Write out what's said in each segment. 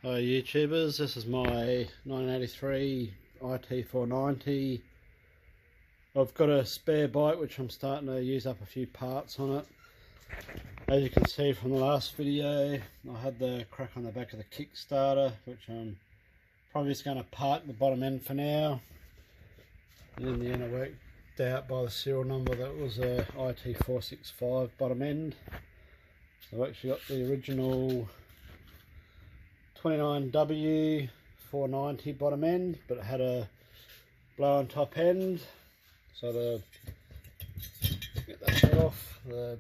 Hi YouTubers, this is my 1983 IT490. I've got a spare bike which I'm starting to use up a few parts on it. As you can see from the last video, I had the crack on the back of the Kickstarter, which I'm probably just going to part the bottom end for now. And in the end I worked out by the serial number that was a IT465 bottom end. So I've actually got the original 29W 490 bottom end, but it had a blow-on top end. So to get that bit off, the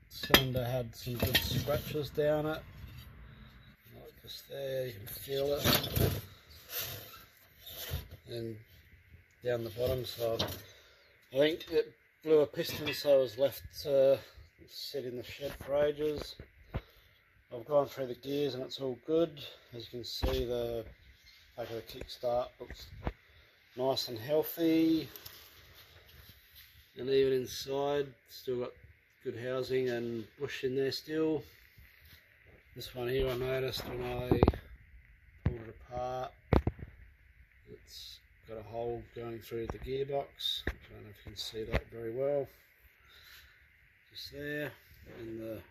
cylinder had some good scratches down it, like just there, you can feel it, and down the bottom. So I think it blew a piston, so I was left to sit in the shed for ages. I've gone through the gears and it's all good. As you can see, the back of the kickstart looks nice and healthy, and even inside still got good housing and bush in there still. This one here I noticed when I pulled it apart, it's got a hole going through the gearbox. I don't know if you can see that very well, just there. And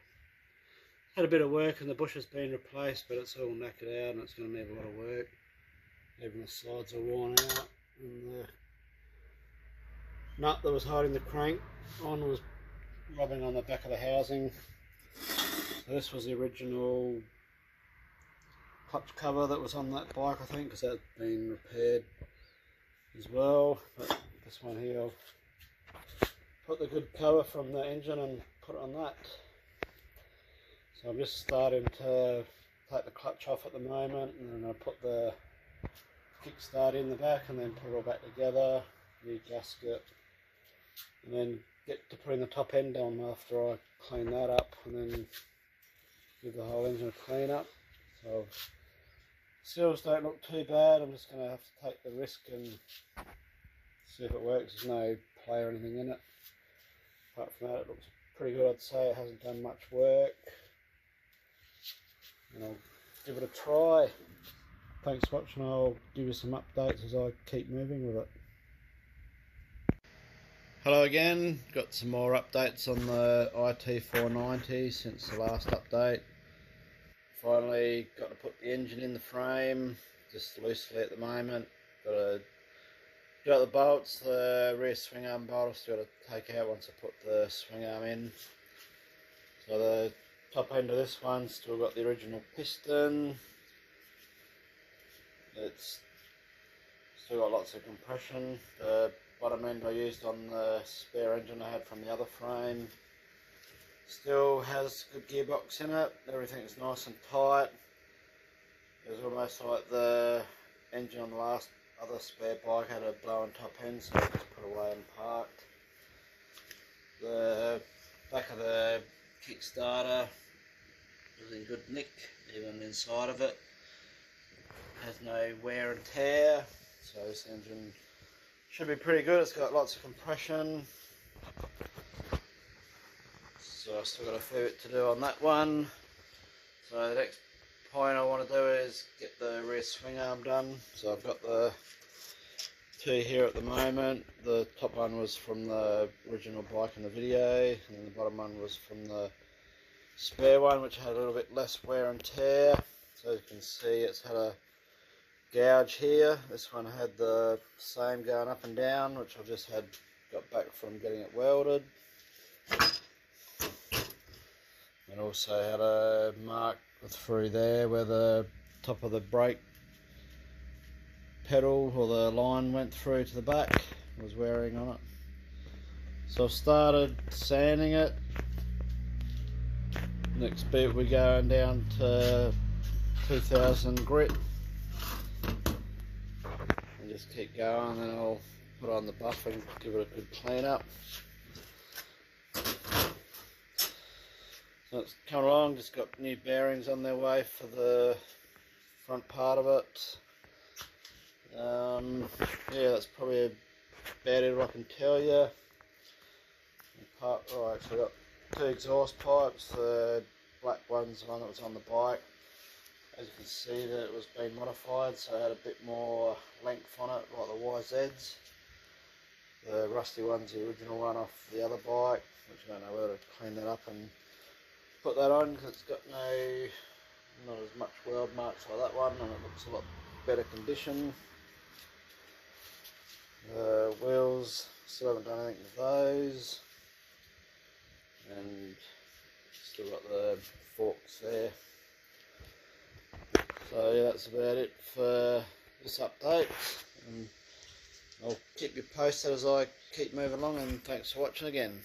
had a bit of work and the bush has been replaced, but it's all knackered out and it's going to need a lot of work. Even the sides are worn out, and the nut that was holding the crank on was rubbing on the back of the housing. So this was the original clutch cover that was on that bike, I think, because that's been repaired as well. But this one here, I've put the good cover from the engine and put it on that. So I'm just starting to take the clutch off at the moment, and then I'll put the kickstart in the back and then put it all back together, new gasket, and then get to putting the top end on after I clean that up, and then give the whole engine a clean up. So seals don't look too bad. I'm just going to have to take the risk and see if it works. There's no play or anything in it. Apart from that, it looks pretty good. I'd say it hasn't done much work, and I'll give it a try. Thanks for watching. I'll give you some updates as I keep moving with it. Hello again, got some more updates on the IT490 since the last update. Finally got to put the engine in the frame, just loosely at the moment. Got to get out the bolts, the rear swing arm bolt I've still got to take out once I put the swing arm in. So the top end of this one's still got the original piston. It's still got lots of compression. The bottom end I used on the spare engine I had from the other frame still has good gearbox in it. Everything's nice and tight. It was almost like the engine on the last other spare bike had a blow-on top end, so I just put away and parked. The back of the Kickstarter was in good nick, even inside of it. Has no wear and tear, so this engine should be pretty good. It's got lots of compression, so I've still got a fair bit to do on that one. So the next point I want to do is get the rear swing arm done. So I've got the two here at the moment. The top one was from the original bike in the video, and then the bottom one was from the spare one, which had a little bit less wear and tear. So as you can see, it's had a gouge here. This one had the same going up and down, which I've just got back from getting it welded. And also had a mark through there where the top of the brake pedal or the line went through to the back. It was wearing on it. So I've started sanding it. Next bit we're going down to 2000 grit. Just keep going, and then I'll put on the buff and give it a good clean up. So it's coming along, just got new bearings on their way for the front part of it. Yeah, that's probably about it I can tell you. Right, so I've got two exhaust pipes. The black one's the one that was on the bike. As you can see, that it was being modified, so it had a bit more length on it, like the YZs. The rusty one's the original one off the other bike, which I don't know whether to clean that up and put that on, because it's got not as much weld marks like that one, and it looks a lot better condition. The wheels, still haven't done anything with those, and still got the forks there. So yeah, that's about it for this update, and I'll keep you posted as I keep moving along, and thanks for watching again.